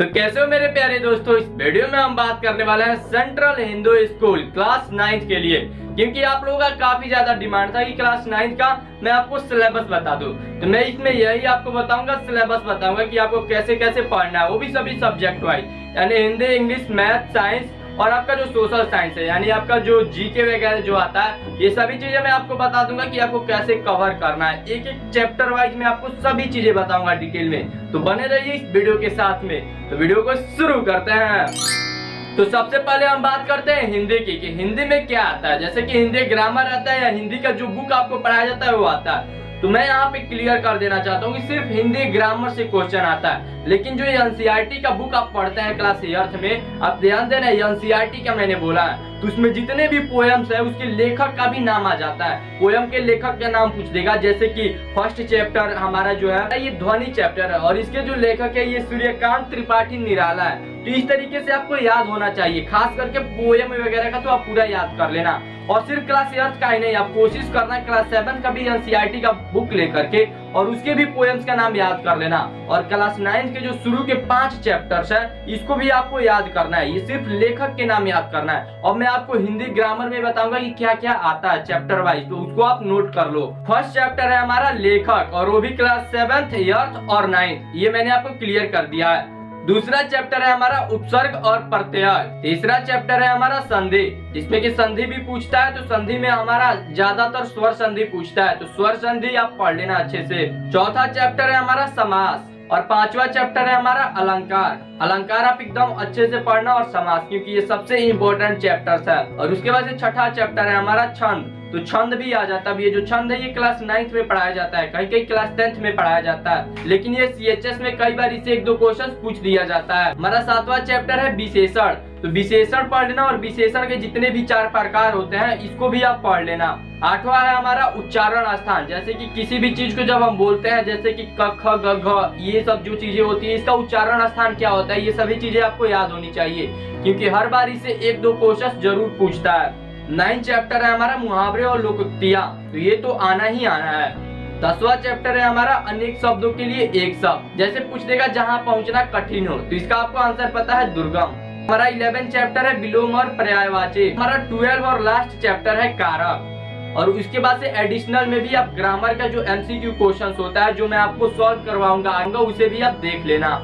तो कैसे हो मेरे प्यारे दोस्तों। इस वीडियो में हम बात करने वाले हैं central Hindu school class 9th के लिए, क्योंकि आप लोगों का काफी ज्यादा डिमांड था कि क्लास 9th का मैं आपको सिलेबस बता दूं। तो मैं इसमें यही आपको बताऊंगा, सिलेबस बताऊंगा कि आपको कैसे कैसे पढ़ना है, वो भी सभी सब्जेक्ट वाइज, यानी हिंदी, इंग्लिश, मैथ, साइंस और आपका जो सोशल साइंस है, यानी आपका जो जीके वगैरह जो आता है, ये सभी चीजें मैं आपको बता दूंगा कि आपको कैसे कवर करना है। एक एक चैप्टर वाइज मैं आपको सभी चीजें बताऊंगा डिटेल में, तो बने रहिए इस वीडियो के साथ में। तो वीडियो को शुरू करते हैं। तो सबसे पहले हम बात करते हैं हिंदी की, कि हिंदी में क्या आता है। जैसे कि हिंदी ग्रामर आता है या हिंदी का जो बुक आपको पढ़ाया जाता है वो आता है। तो मैं यहाँ पे क्लियर कर देना चाहता हूँ कि सिर्फ हिंदी ग्रामर से क्वेश्चन आता है, लेकिन जो एनसीईआरटी का बुक आप पढ़ते हैं क्लास 8th में, आप ध्यान देना, एनसीईआरटी का मैंने बोला है, तो उसमें जितने भी पोएम्स है उसके लेखक का भी नाम आ जाता है। पोएम के लेखक का नाम पूछ देगा, जैसे कि फर्स्ट चैप्टर हमारा जो है ये ध्वनि चैप्टर है और इसके जो लेखक है ये सूर्यकांत त्रिपाठी निराला है। तो इस तरीके से आपको याद होना चाहिए, खास करके पोएम वगैरह का तो आप पूरा याद कर लेना। और सिर्फ क्लास 8th का ही नहीं, आप कोशिश करना क्लास 7 का भी एनसीईआरटी का बुक लेकर के और उसके भी पोएम्स का नाम याद कर लेना। और क्लास 9th के जो शुरू के 5 चैप्टर्स है इसको भी आपको याद करना है, ये सिर्फ लेखक के नाम याद करना है। और मैं आपको हिंदी ग्रामर में बताऊंगा कि क्या क्या आता है चैप्टर वाइज, तो उसको आप नोट कर लो। फर्स्ट चैप्टर है हमारा लेखक, और वो भी क्लास 7th, 8th और 9th, ये मैंने आपको क्लियर कर दिया है। दूसरा चैप्टर है हमारा उपसर्ग और प्रत्यय। तीसरा चैप्टर है हमारा संधि, जिसमें कि संधि भी पूछता है, तो संधि में हमारा ज्यादातर स्वर संधि पूछता है, तो स्वर संधि आप पढ़ लेना अच्छे से। चौथा चैप्टर है हमारा समास, और 5वां चैप्टर है हमारा अलंकार। अलंकार आप एकदम अच्छे से पढ़ना, और समास, क्योंकि ये सबसे इम्पोर्टेंट चैप्टर्स है। और उसके बाद छठा चैप्टर है हमारा छंद, तो छंद भी आ जाता है। ये जो छंद है ये क्लास 9th में पढ़ाया जाता है, कहीं कहीं क्लास 10th में पढ़ाया जाता है, लेकिन ये सीएचएस में कई बार इसे 1-2 क्वेश्चन पूछ दिया जाता है। हमारा 7वां चैप्टर है विशेषण, तो विशेषण पढ़ लेना, और विशेषण के जितने भी 4 प्रकार होते हैं इसको भी आप पढ़ लेना। 8वां है हमारा उच्चारण स्थान, जैसे कि किसी भी चीज को जब हम बोलते हैं, जैसे कि क ख ग घ, ये सब जो चीजें होती है इसका उच्चारण स्थान क्या होता है, ये सभी चीजें आपको याद होनी चाहिए, क्योंकि हर बार इसे 1-2 क्वेश्चन जरूर पूछता है। 9 चैप्टर है हमारा मुहावरे और लोकोक्तियां, तो ये तो आना ही आना है। 10वां चैप्टर है हमारा अनेक शब्दों के लिए एक शब्द, जैसे पूछ देगा जहां पहुंचना कठिन हो, तो इसका आपको आंसर पता है दुर्गम। हमारा 11 चैप्टर है विलोम और पर्यायवाची। हमारा 12 और लास्ट चैप्टर है कारक, और उसके बाद से एडिशनल में भी आप ग्रामर का जो एमसीक्यू क्वेश्चन होता है जो मैं आपको सॉल्व करवाऊंगा उसे भी आप देख लेना।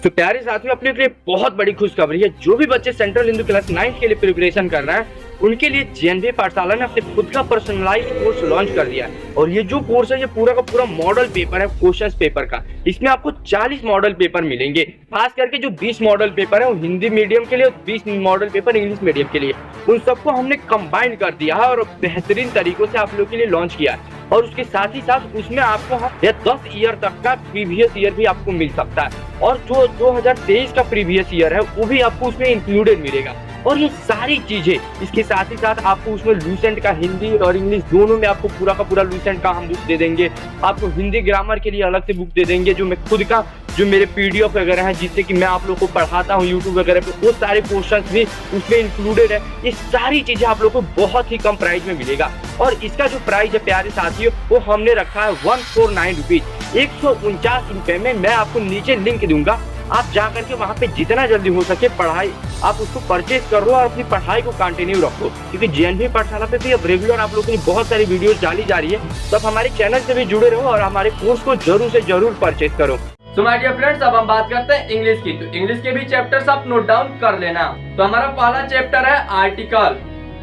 तो प्यारे साथियों, अपने लिए बहुत बड़ी खुशखबरी है। जो भी बच्चे सेंट्रल हिंदू क्लास 9th के लिए प्रिपरेशन कर रहे हैं उनके लिए जेएनवी पाठशाला ने अपने खुद का पर्सनलाइज्ड कोर्स लॉन्च कर दिया है। और ये जो कोर्स है ये पूरा का पूरा मॉडल पेपर है क्वेश्चन पेपर का। इसमें आपको 40 मॉडल पेपर मिलेंगे, खास करके जो 20 मॉडल पेपर है वो हिंदी मीडियम के लिए और 20 मॉडल पेपर इंग्लिश मीडियम के लिए, उन सबको हमने कंबाइन कर दिया है और बेहतरीन तरीकों से आप लोगों के लिए लॉन्च किया है। और उसके साथ ही साथ उसमें आपको 10 ईयर तक का प्रीवियस ईयर भी आपको मिल सकता है, और जो 2023 का प्रीवियस ईयर है वो भी आपको उसमें इंक्लूडेड मिलेगा। और ये सारी चीजें इसके साथ ही साथ आपको उसमें लूसेंट का हिंदी और इंग्लिश दोनों में आपको पूरा का पूरा लूसेंट का हम बुक दे देंगे। आपको हिंदी ग्रामर के लिए अलग से बुक दे देंगे, जो मैं खुद का जो मेरे पीडीएफ वगैरह हैं जिससे कि मैं आप लोगों को पढ़ाता हूँ यूट्यूब वगैरह पे, वो सारे क्वेश्चंस भी उसमें इंक्लूडेड है। ये सारी चीजें आप लोगों को बहुत ही कम प्राइस में मिलेगा। और इसका जो प्राइस है प्यारे साथियों वो हमने रखा है 149 रुपीज, 149 रुपए में। मैं आपको नीचे लिंक दूंगा, आप जा करके वहाँ पे जितना जल्दी हो सके पढ़ाई आप उसको परचेज करो और अपनी पढ़ाई को कंटिन्यू रखो, क्योंकि जेएनवी पाठशाला पे भी अब रेगुलर आप लोगों के लिए बहुत सारी वीडियोस डाली जा रही है। तो आप हमारे चैनल से भी जुड़े रहो और हमारे कोर्स को जरूर से जरूर परचेज करो। तो माय डियर फ्रेंड्स, अब हम बात करते हैं इंग्लिश की। तो इंग्लिश के भी चैप्टर्स आप नोट डाउन कर लेना। तो हमारा पहला चैप्टर है आर्टिकल,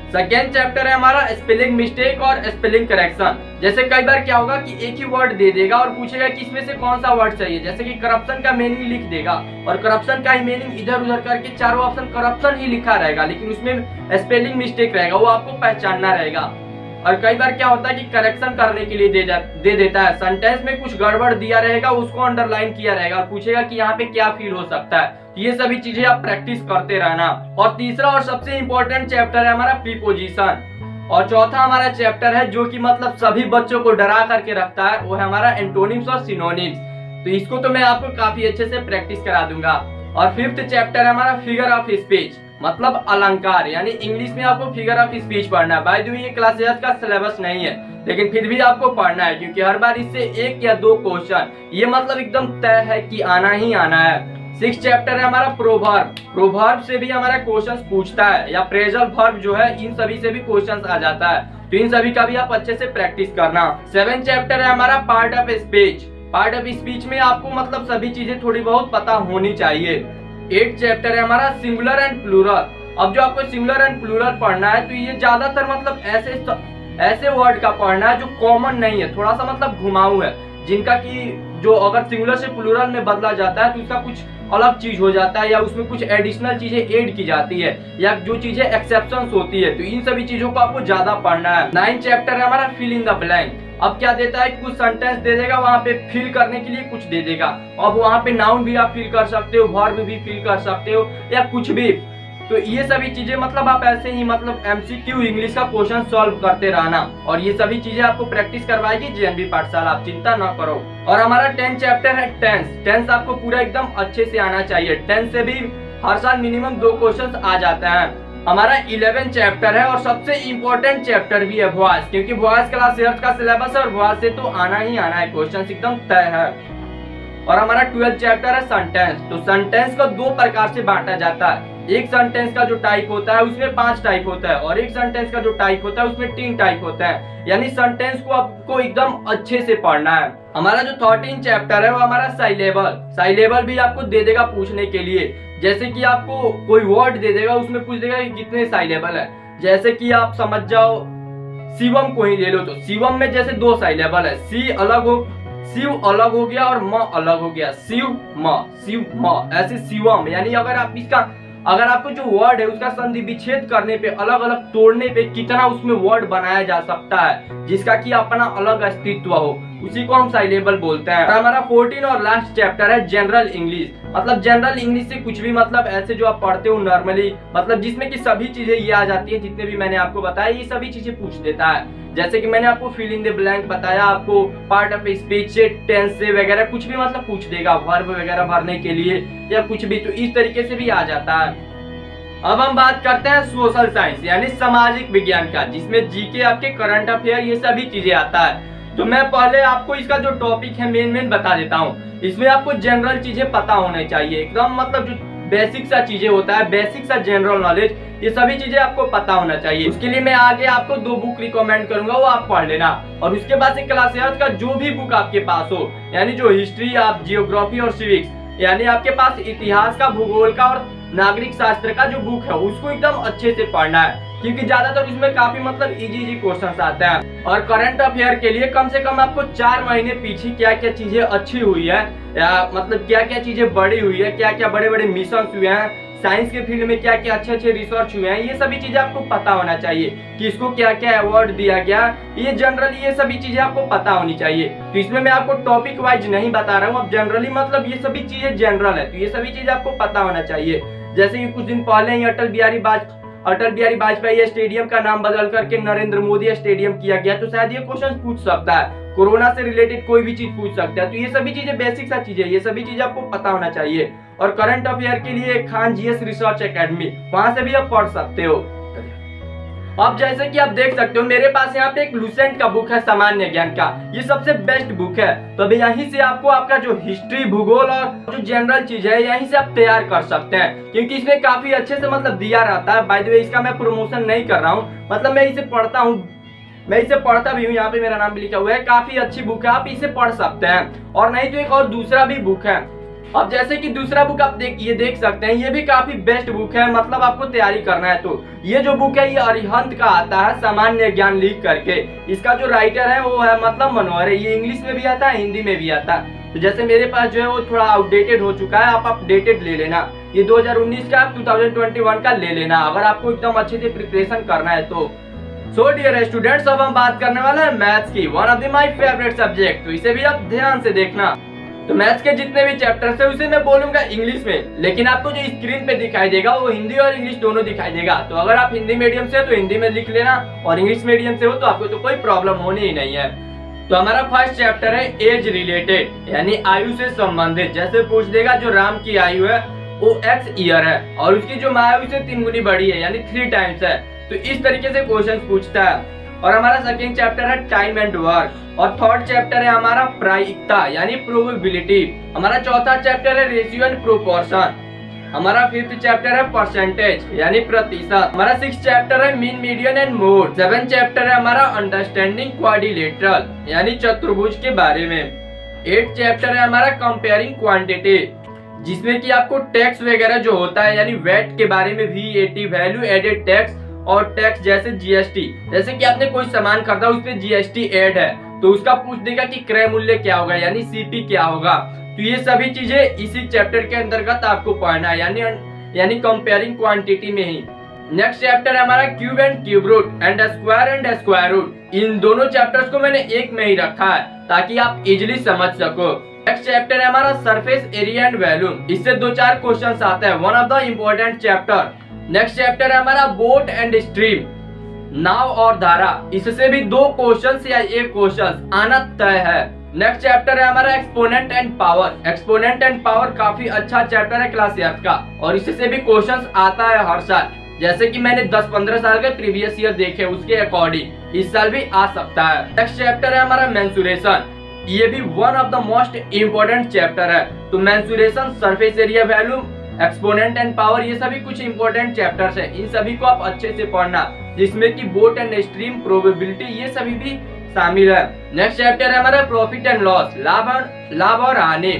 सेकेंड चैप्टर है हमारा स्पेलिंग मिस्टेक और स्पेलिंग करेक्शन। जैसे कई बार क्या होगा कि एक ही वर्ड दे देगा और पूछेगा कि इसमें से कौन सा वर्ड चाहिए, जैसे कि करप्शन का मीनिंग लिख देगा और करप्शन का ही मीनिंग इधर उधर करके चारों ऑप्शन करप्शन ही लिखा रहेगा, लेकिन उसमें स्पेलिंग मिस्टेक रहेगा, वो आपको पहचानना रहेगा। और कई बार क्या होता है कि करेक्शन करने के लिए दे देता है, सेंटेंस में कुछ गड़बड़ दिया रहेगा उसको अंडरलाइन किया रहेगा और पूछेगा कि यहाँ पे क्या फील हो सकता है। ये सभी चीजें आप प्रैक्टिस करते रहना। और तीसरा और सबसे इम्पोर्टेंट चैप्टर है हमारा प्रीपोजिशन। और चौथा हमारा चैप्टर है जो कि मतलब सभी बच्चों को डरा करके रखता है, वो है हमारा एंटोनिम्स और सिनोनिम्स। तो इसको तो मैं आपको काफी अच्छे से प्रैक्टिस करा दूंगा। और फिफ्थ चैप्टर है हमारा फिगर ऑफ स्पीच, मतलब अलंकार, यानी इंग्लिश में आपको फिगर ऑफ स्पीच पढ़ना है। बाय द वे ये क्लास 8 का सिलेबस नहीं है, लेकिन फिर भी आपको पढ़ना है, क्योंकि हर बार इससे 1 या 2 क्वेश्चन ये मतलब एकदम तय है कि आना ही आना है। 6 चैप्टर है हमारा प्रोवर्ब। प्रोवर्ब से भी हमारा क्वेश्चंस पूछता है, या प्रेजल वर्ब जो है, इन सभी से भी क्वेश्चंस आ जाता है, तो इन सभी का भी आप अच्छे से प्रैक्टिस करना। 7 चैप्टर है हमारा part of speech. Part of speech में आपको मतलब सभी चीजें थोड़ी बहुत पता होनी चाहिए। 8 चैप्टर है हमारा सिंगुलर एंड प्लूरल। अब जो आपको सिंगुलर एंड प्लूरल पढ़ना है, तो ये ज्यादातर मतलब ऐसे वर्ड का पढ़ना है जो कॉमन नहीं है, थोड़ा सा मतलब घुमाऊ है, जिनका कि जो अगर सिंगुलर से प्लूरल में बदला जाता है तो उसका कुछ अलग चीज हो जाता है, या उसमें कुछ एडिशनल चीजें ऐड की जाती है, या जो चीजें एक्सेप्शंस होती है, तो इन सभी चीजों को आपको ज्यादा पढ़ना है। 9 चैप्टर है हमारा फिल इन द ब्लैंक। अब क्या देता है, कुछ सेंटेंस दे देगा, वहां पे फिल करने के लिए कुछ दे देगा। अब वहां पे नाउन भी आप फिल कर सकते हो, वर्ब भी फिल कर सकते हो, या कुछ भी। तो ये सभी चीजें मतलब आप ऐसे ही मतलब MCQ इंग्लिश का क्वेश्चन सॉल्व करते रहना, और ये सभी चीजें आपको प्रैक्टिस करवाएगी JNV पाठशाला, आप चिंता ना करो। और हमारा 10 चैप्टर है टेंस। टेंस आपको पूरा एकदम अच्छे से आना चाहिए। टेंस से भी हर साल मिनिमम 2 क्वेश्चन आ जाते हैं। हमारा 11 चैप्टर है, और सबसे इम्पोर्टेंट चैप्टर भी है वॉइस, क्योंकि वॉइस क्लास 8 का सिलेबस है, और वॉइस से तो आना ही आना है, क्वेश्चन एकदम तय है। और हमारा 12 चैप्टर है सेंटेंस। तो सेंटेंस को 2 प्रकार से बांटा जाता है। एक सेंटेंस का जो टाइप होता है उसमें 5 टाइप होता है, और एक सेंटेंस का जो टाइप होता है उसमें 3 टाइप होता है। यानी सेंटेंस को आपको एकदम अच्छे से पढ़ना है। हमारा जो 13 चैप्टर है वो हमारा साइलेबल। साइलेबल भी आपको दे देगा पूछने के लिए, जैसे कि आपको कोई वर्ड दे देगा, उसमें पूछ देगा कि कितने साइलेबल है। जैसे कि आप समझ जाओ शिवम को ही ले लो, तो शिवम में जैसे 2 साइलेबल है, शिव अलग हो गया और म अलग हो गया, शिव म, ऐसे शिवम। यानी अगर आपको जो वर्ड है उसका संधि विच्छेद करने पे, अलग अलग तोड़ने पे कितना उसमें वर्ड बनाया जा सकता है, जिसका कि अपना अलग अस्तित्व हो, उसी को हम साइलेबल बोलते हैं। हमारा 14 और लास्ट चैप्टर है जनरल इंग्लिश। मतलब जनरल इंग्लिश से कुछ भी मतलब ऐसे जो आप पढ़ते हो नॉर्मली, मतलब जिसमें कि सभी चीजें ये आ जाती है, जितने भी मैंने आपको बताया ये सभी चीजें पूछ देता है। जैसे कि मैंने आपको फिल इन द ब्लैंक बताया, आपको पार्ट ऑफ स्पीच से, टेंस से वगैरह कुछ भी मतलब पूछ देगा, वर्ब वगैरह भरने के लिए या कुछ भी, तो इस तरीके से भी आ जाता है। अब हम बात करते हैं सोशल साइंस यानी सामाजिक विज्ञान का, जिसमें जीके, आपके करंट अफेयर, ये सभी चीजें आता है। तो मैं पहले आपको इसका जो टॉपिक है मेन बता देता हूँ। इसमें आपको जनरल चीजें पता होने चाहिए, एकदम मतलब जो बेसिक सा चीजें होता है, बेसिक सा जनरल नॉलेज, ये सभी चीजें आपको पता होना चाहिए। उसके लिए मैं आगे आपको 2 बुक रिकमेंड करूंगा, वो आप पढ़ लेना। और उसके बाद से क्लास 8 का जो भी बुक आपके पास हो, यानी जो हिस्ट्री, आप जियोग्राफी और सिविक्स, यानी आपके पास इतिहास का, भूगोल का और नागरिक शास्त्र का जो बुक है उसको एकदम अच्छे से पढ़ना है, क्योंकि ज्यादातर उसमें काफी मतलब इजी क्वेश्चंस आते हैं। और करंट अफेयर के लिए कम से कम आपको 4 महीने पीछे क्या क्या चीजें अच्छी हुई है, या मतलब क्या क्या चीजें बड़ी हुई है, क्या क्या बड़े बड़े मिशन हुए हैं, साइंस के फील्ड में क्या क्या अच्छे रिसर्च हुए हैं, ये सभी चीजें आपको पता होना चाहिए। किसको क्या क्या अवार्ड दिया गया, ये जनरली ये सभी चीजें आपको पता होनी चाहिए। तो इसमें मैं आपको टॉपिक वाइज नहीं बता रहा हूँ, अब जनरली मतलब ये सभी चीजें जनरल है, तो ये सभी चीजें आपको पता होना चाहिए। जैसे कि कुछ दिन पहले ही अटल बिहारी वाजपेयी स्टेडियम का नाम बदल करके नरेंद्र मोदी स्टेडियम किया गया, तो शायद ये क्वेश्चन पूछ सकता है। कोरोना से रिलेटेड कोई भी चीज पूछ सकता है, तो ये सभी चीजें बेसिक सा चीजें, ये सभी चीजें आपको पता होना चाहिए। और करंट अफेयर के लिए खान जीएस रिसर्च एकेडमी, वहां से भी आप पढ़ सकते हो। अब जैसे कि आप देख सकते हो मेरे पास यहाँ पे एक लुसेंट का बुक है सामान्य ज्ञान का, ये सबसे बेस्ट बुक है। तो अभी यहीं से आपको आपका जो हिस्ट्री, भूगोल और जो जनरल चीज है यहीं से आप तैयार कर सकते हैं, क्योंकि इसमें काफी अच्छे से मतलब दिया रहता है। बाय द वे इसका मैं प्रमोशन नहीं कर रहा हूँ, मतलब मैं इसे पढ़ता हूँ, मैं इसे पढ़ता भी हूँ, यहाँ पे मेरा नाम भी लिखा हुआ है। काफी अच्छी बुक है, आप इसे पढ़ सकते हैं। और नहीं तो एक और दूसरा भी बुक है। अब जैसे कि दूसरा बुक आप देख सकते हैं, ये भी काफी बेस्ट बुक है, मतलब आपको तैयारी करना है तो। ये जो बुक है ये अरिहंत का आता है, सामान्य ज्ञान लिख करके। इसका जो राइटर है वो है मतलब मनोहर है। ये इंग्लिश में भी आता है, हिंदी में भी आता है। तो जैसे मेरे पास जो है वो थोड़ा आउटडेटेड हो चुका है, आप अपडेटेड ले लेना। ये 2019 का, 2021 का ले लेना, अगर आपको एकदम अच्छे से प्रिपरेशन करना है तो। सो डियर स्टूडेंट्स, अब हम बात करने वाले हैं मैथ्स की, one of my favourite subject, तो इसे भी आप ध्यान से देखना। तो मैथ्स के जितने भी चैप्टर्स है उसे मैं बोलूंगा इंग्लिश में, लेकिन आपको जो स्क्रीन पे दिखाई देगा वो हिंदी और इंग्लिश दोनों दिखाई देगा। तो अगर आप हिंदी मीडियम से हो तो हिंदी में लिख लेना, और इंग्लिश मीडियम से हो तो आपको तो कोई प्रॉब्लम होनी ही नहीं है। तो हमारा फर्स्ट चैप्टर है एज रिलेटेड, यानी आयु से संबंधित। जैसे पूछ देगा जो राम की आयु है वो x ईयर है, और उसकी जो मायावी से 3 गुनी बड़ी है, यानी 3 टाइम्स है। तो इस तरीके से क्वेश्चन पूछता है। और हमारा सेकंड चैप्टर है टाइम एंड वर्क और थर्ड चैप्टर है हमारा प्रायिकता यानी प्रोबेबिलिटी। हमारा चौथा चैप्टर है रेशियो एंड प्रोपोर्शन। हमारा फिफ्थ चैप्टर है परसेंटेज यानी प्रतिशत। हमारा सिक्स चैप्टर है mean median and mode. Seven chapter है हमारा अंडरस्टैंडिंग क्वाड्रिलेटरल यानी चतुर्भुज के बारे में। एट चैप्टर है हमारा कंपेयरिंग क्वांटिटी जिसमें कि आपको टैक्स वगैरह जो होता है यानी वेट के बारे में, VAT वैल्यू एडेड टैक्स और टैक्स जैसे GST। जैसे कि आपने कोई सामान खरीदा उस पे GST ऐड है तो उसका पूछ देगा कि क्रय मूल्य क्या होगा यानी CP क्या होगा। तो ये सभी चीजें इसी चैप्टर के अंतर्गत आपको पढ़ना है यानी कंपेयरिंग क्वांटिटी में ही। नेक्स्ट चैप्टर है हमारा cube and cube root and square root. इन दोनों चैप्टर्स को मैंने एक में ही रखा है ताकि आप इजिली समझ सको। नेक्स्ट चैप्टर है हमारा सरफेस एरिया एंड वॉल्यूम। इससे 2-4 क्वेश्चंस आते हैं, one of the important chapter. Next chapter है हमारा बोट एंड स्ट्रीम, नाव और धारा। इससे भी 2 क्वेश्चंस या 1 क्वेश्चन आना तय है। नेक्स्ट चैप्टर है हमारा exponent and power. Exponent and power काफी अच्छा चैप्टर है क्लास 8 का और इससे भी क्वेश्चंस आता है हर साल। जैसे कि मैंने 10-15 साल के प्रीवियस ईयर देखे उसके अकॉर्डिंग इस साल भी आ सकता है। नेक्स्ट चैप्टर है हमारा मेंसुरेशन। ये भी one of the most important chapter है। तो mensuration, surface area value, exponent and power ये सभी कुछ इंपॉर्टेंट चैप्टर्स हैं। इन सभी को आप अच्छे से पढ़ना जिसमें कि बोट एंड स्ट्रीम, प्रोबेबिलिटी ये सभी भी शामिल है। नेक्स्ट चैप्टर है हमारा प्रॉफिट एंड लॉस, लाभ और हानि।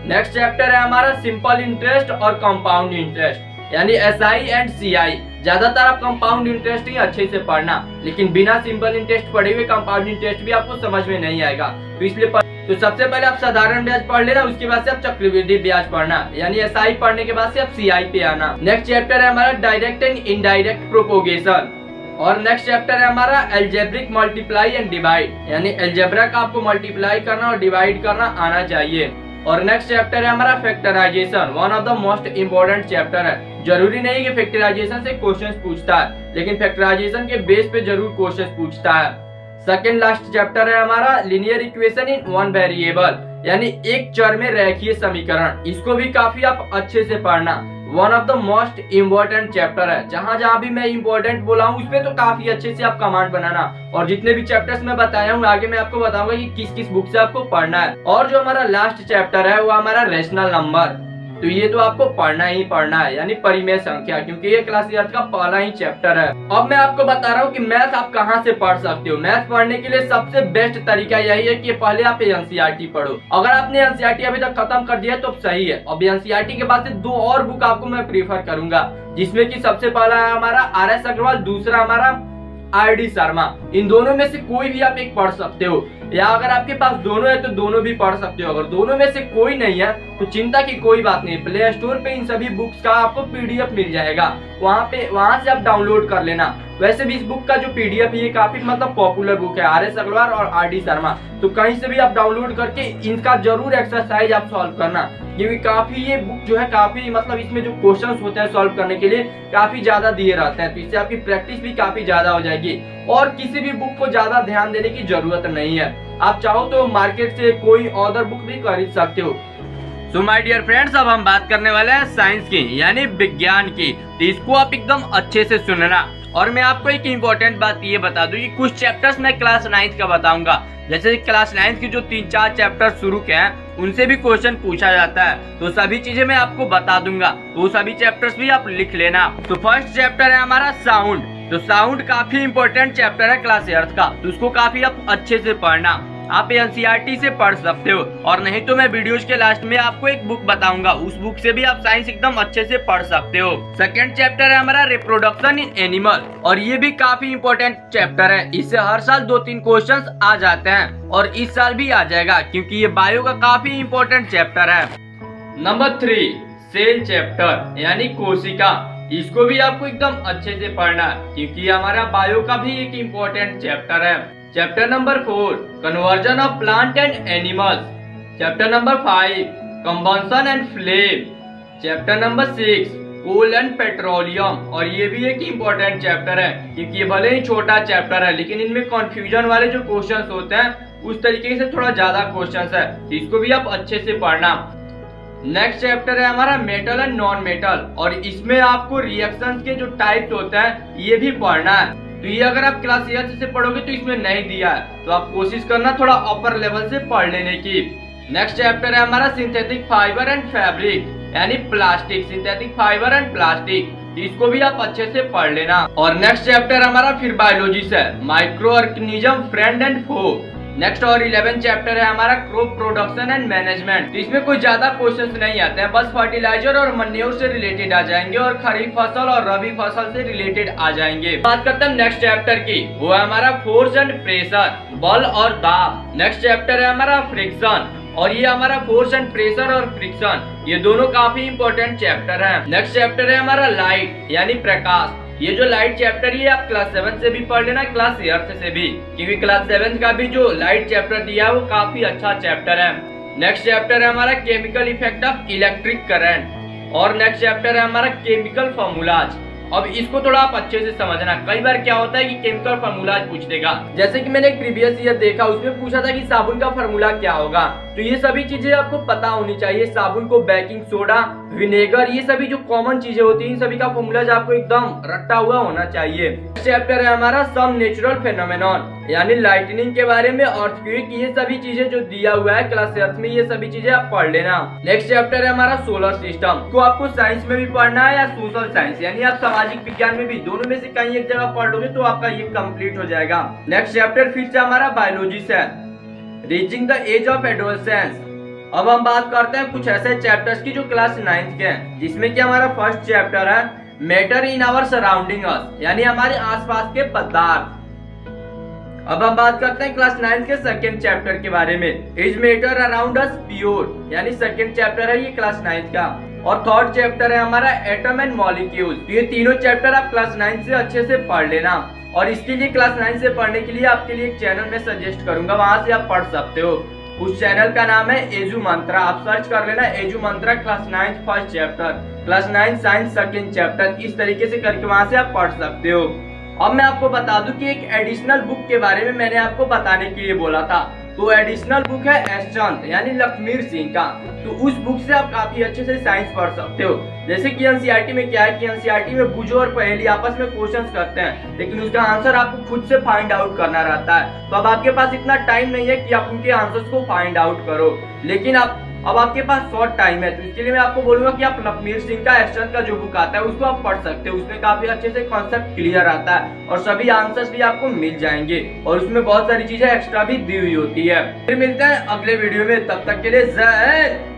नेक्स्ट चैप्टर है हमारा सिंपल इंटरेस्ट और कंपाउंड इंटरेस्ट यानी SI एंड CI। ज्यादातर आप कंपाउंड इंटरेस्ट ही अच्छे से पढ़ना, लेकिन बिना सिंपल इंटरेस्ट पढ़े हुए कंपाउंड इंटरेस्ट भी आपको समझ में नहीं आएगा। तो इसलिए तो सबसे पहले आप साधारण ब्याज पढ़ लेना, उसके बाद से आप चक्रवृद्धि ब्याज पढ़ना यानी SI पढ़ने के बाद से आप CI पे आना। नेक्स्ट चैप्टर है हमारा डायरेक्ट एंड इनडायरेक्ट प्रोपोगेशन और नेक्स्ट चैप्टर है हमारा एल्जेब्रिक मल्टीप्लाई एंड डिवाइड यानी एल्जेब्रा का आपको मल्टीप्लाई करना और डिवाइड करना आना चाहिए। और नेक्स्ट चैप्टर है हमारा factorisation, one of the most important chapter है। जरूरी नहीं कि फैक्टराइजेशन से क्वेश्चंस पूछता है, लेकिन फैक्टराइजेशन के बेस पे जरूर क्वेश्चंस पूछता है। सेकंड लास्ट चैप्टर है हमारा linear equation in one variable यानी एक चर में रेखीय समीकरण। इसको भी काफी आप अच्छे से पढ़ना, one of the most important chapter है। जहां भी मैं इम्पोर्टेंट बोला हूँ उसपे तो काफी अच्छे से आप कमांड बनाना और जितने भी चैप्टर्स मैं बताया हूँ आगे मैं आपको बताऊंगा कि किस किस बुक से आपको पढ़ना है। और जो हमारा लास्ट चैप्टर है वो हमारा रेशनल नंबर, तो ये तो आपको पढ़ना ही पढ़ना है यानी परिमेय संख्या, क्योंकि ये क्लास 8 का पहला ही चैप्टर है। अब मैं आपको बता रहा हूँ कि मैथ आप कहाँ से पढ़ सकते हो। मैथ पढ़ने के लिए सबसे बेस्ट तरीका यही है कि पहले आप NCERT पढ़ो। अगर आपने NCERT अभी तक खत्म कर दिया तो सही है। अब NCERT के बाद से 2 और बुक आपको मैं प्रीफर करूंगा, जिसमें कि सबसे पहला है हमारा RS अग्रवाल, दूसरा हमारा RD शर्मा। इन दोनों में से कोई भी आप एक पढ़ सकते हो, या अगर आपके पास दोनों है तो दोनों भी पढ़ सकते हो। अगर दोनों में से कोई नहीं है तो चिंता की कोई बात नहीं, प्ले स्टोर पे इन सभी बुक्स का आपको PDF मिल जाएगा, वहां से आप डाउनलोड कर लेना। वैसे भी इस बुक का जो PDF है ये काफी मतलब पॉपुलर बुक है, RS अग्रवाल और RD शर्मा। तो कहीं से भी आप डाउनलोड करके इनका जरूर एक्सरसाइज आप सॉल्व करना, क्योंकि काफी ये बुक जो है काफी मतलब इसमें जो क्वेश्चंस होते हैं सॉल्व करने के लिए काफी ज्यादा दिए रहते हैं, तो इससे आपकी प्रैक्टिस भी काफी ज्यादा हो जाएगी और किसी भी बुक को ज्यादा ध्यान देने की जरूरत नहीं है। आप चाहो तो मार्केट से कोई अदर बुक भी खरीद सकते हो। सो माय डियर फ्रेंड्स, अब हम बात करने वाले हैं साइंस की यानी विज्ञान की, तो इसको आप एकदम अच्छे से सुनना। और मैं आपको एक इम्पोर्टेंट बात ये बता दूं कि कुछ चैप्टर्स मैं क्लास 9th का बताऊंगा, जैसे क्लास 9th की जो 3-4 चैप्टर शुरू के हैं उनसे भी क्वेश्चन पूछा जाता है, तो सभी चीजें मैं आपको बता दूंगा, तो सभी चैप्टर्स भी आप लिख लेना। तो फर्स्ट चैप्टर है हमारा साउंड। तो साउंड काफी इंपॉर्टेंट चैप्टर है क्लास 8th का, तो उसको काफी आप अच्छे से पढ़ना। आप NCERT से पढ़ सकते हो और नहीं तो मैं वीडियोज के लास्ट में आपको एक बुक बताऊंगा, उस बुक से भी आप साइंस एकदम अच्छे से पढ़ सकते हो। सेकंड चैप्टर है हमारा रिप्रोडक्शन इन एनिमल और ये भी काफी इंपॉर्टेंट चैप्टर है। इससे हर साल 2-3 क्वेश्चंस आ जाते हैं और इस साल भी आ जाएगा, क्योंकि ये बायो का काफी इंपॉर्टेंट चैप्टर है। नंबर 3 सेल चैप्टर यानी कोशिका, इसको भी आपको एकदम अच्छे से पढ़ना है, क्योंकि हमारा बायो का भी एक इम्पोर्टेंट चैप्टर है। चैप्टर नंबर 4 conversion of plant and animals. Chapter number 5 combustion and flame. Chapter number 6 coal and petroleum, और ये भी एक इम्पोर्टेंट चैप्टर है, क्योंकि ये भले ही छोटा चैप्टर है लेकिन इनमें कंफ्यूजन वाले जो क्वेश्चंस होते हैं उस तरीके से थोड़ा ज्यादा क्वेश्चंस है, इसको भी आप अच्छे से पढ़ना। नेक्स्ट चैप्टर है हमारा मेटल एंड नॉन मेटल और इसमें आपको रिएक्शंस के जो टाइप्स होते हैं ये भी पढ़ना है। तो ये अगर आप क्लास 8 से पढ़ोगे तो इसमें नहीं दिया है, तो आप कोशिश करना थोड़ा अपर लेवल से पढ़ लेने की। नेक्स्ट चैप्टर है हमारा सिंथेटिक फाइबर एंड फैब्रिक, यानी plastic, synthetic fibre and plastic, इसको भी आप अच्छे से पढ़ लेना। और नेक्स्ट चैप्टर हमारा फिर बायोलॉजी से है, micro organism friend and foe. Next और 11 चैप्टर है हमारा क्रॉप प्रोडक्शन एंड मैनेजमेंट। इसमें कोई ज्यादा क्वेश्चंस नहीं आते हैं, बस फर्टिलाइजर और मैन्योर से रिलेटेड आ जाएंगे और खरीफ फसल और रबी फसल से रिलेटेड आ जाएंगे। बात करते हैं नेक्स्ट चैप्टर की, वो है हमारा फोर्स एंड प्रेशर, बल और दाब। नेक्स्ट चैप्टर है हमारा फ्रिक्शन, और ये हमारा फोर्स एंड प्रेशर और फ्रिक्शन, ये दोनों काफी इंपॉर्टेंट चैप्टर हैं। नेक्स्ट चैप्टर है हमारा लाइट, यानी प्रकाश। ये जो लाइट चैप्टर ये आप क्लास 7 से भी पढ़ लेना, क्लास 8 से भी, क्योंकि क्लास 7 का भी जो लाइट चैप्टर दिया है वो काफी अच्छा चैप्टर है। नेक्स्ट चैप्टर है हमारा chemical effect of electric current, और नेक्स्ट चैप्टर है हमारा केमिकल फॉर्मूलाज। अब इसको थोड़ा आप अच्छे से समझना, कई बार क्या होता है कि केमिकल फार्मूला पूछ देगा, जैसे कि मैंने एक प्रीवियस ईयर देखा, उसमें पूछा था कि साबुन का फार्मूला क्या होगा। तो ये सभी चीजें आपको पता होनी चाहिए, साबुन को बेकिंग सोडा, विनेगर, ये सभी जो कॉमन चीजें होती हैं, इन सभी का फार्मूला आपको एकदम रट्टा हुआ होना चाहिए। चैप्टर है हमारा सम नेचुरल फेनोमेनॉन, यानी लाइटनिंग के बारे में, अर्थक्वेक, ये सभी चीजें जो दिया हुआ है क्लास 8 में, ये सभी चीजें आप पढ़ लेना। नेक्स्ट चैप्टर है हमारा सोलर सिस्टम, को आपको साइंस में भी पढ़ना है या सोशल साइंस, यानी आप सामाजिक विज्ञान में भी, दोनों में से कहीं एक जगह पढ़ लोगे तो आपका ये कंप्लीट हो जाएगा। नेक्स्ट चैप्टर फिर से हमारा बायोलॉजी से, reaching the age of adolescence. अब हम बात करते हैं कुछ ऐसे चैप्टर्स की जो क्लास 9th के हैं, जिसमें कि हमारा फर्स्ट चैप्टर है मैटर इन आवर सराउंडिंग अस, यानी हमारे आसपास के पदार्थ। अब हम बात करते हैं क्लास 9th के सेकंड चैप्टर के बारे में, is matter around us pure, यानी सेकंड चैप्टर है ये क्लास 9th का। और थर्ड चैप्टर है हमारा एटम एंड मॉलिक्यूल। ये तीनों चैप्टर आप क्लास 9 से अच्छे से पढ़ लेना, और इसके लिए क्लास 9 से पढ़ने के लिए आपके लिए एक चैनल में सजेस्ट करूंगा, वहां से आप पढ़ सकते हो। उस चैनल का नाम है एजू मंत्रा, आप सर्च कर लेना Edu Mantra class 9 first chapter, class 9 science second chapter, इस तरीके से करके वहां से आप पढ़ सकते हो। अब मैं आपको बता दूं कि एक एडिशनल बुक के बारे में मैंने आपको बताने के लिए बोला था, तो एडिशनल बुक है एसचंद, यानी लखमीर सिंह का। तो उस बुक से आप काफी अच्छे से साइंस पढ़ सकते हो। जैसे कि एनसीईआरटी में क्या है कि एनसीईआरटी में बुझो और पहेली आपस में क्वेश्चंस करते हैं, लेकिन उसका आंसर आपको खुद से फाइंड आउट करना रहता है। तो अब आपके पास इतना टाइम नहीं है कि आप उनके आंसर्स को फाइंड आउट करो, लेकिन अब आपके पास शॉर्ट टाइम है, तो इसके लिए मैं आपको बोलूंगा कि आप लखमीर सिंह का एसचंद का जो बुक आता है उसको आप पढ़ सकते हो। उसमें काफी अच्छे से कॉन्सेप्ट क्लियर आता है और सभी आंसर्स भी आपको मिल जाएंगे, और उसमें बहुत सारी चीजें एक्स्ट्रा भी दी हुई होती है। फिर मिलते हैं अगले वीडियो में, तब तक के लिए जय हिंद।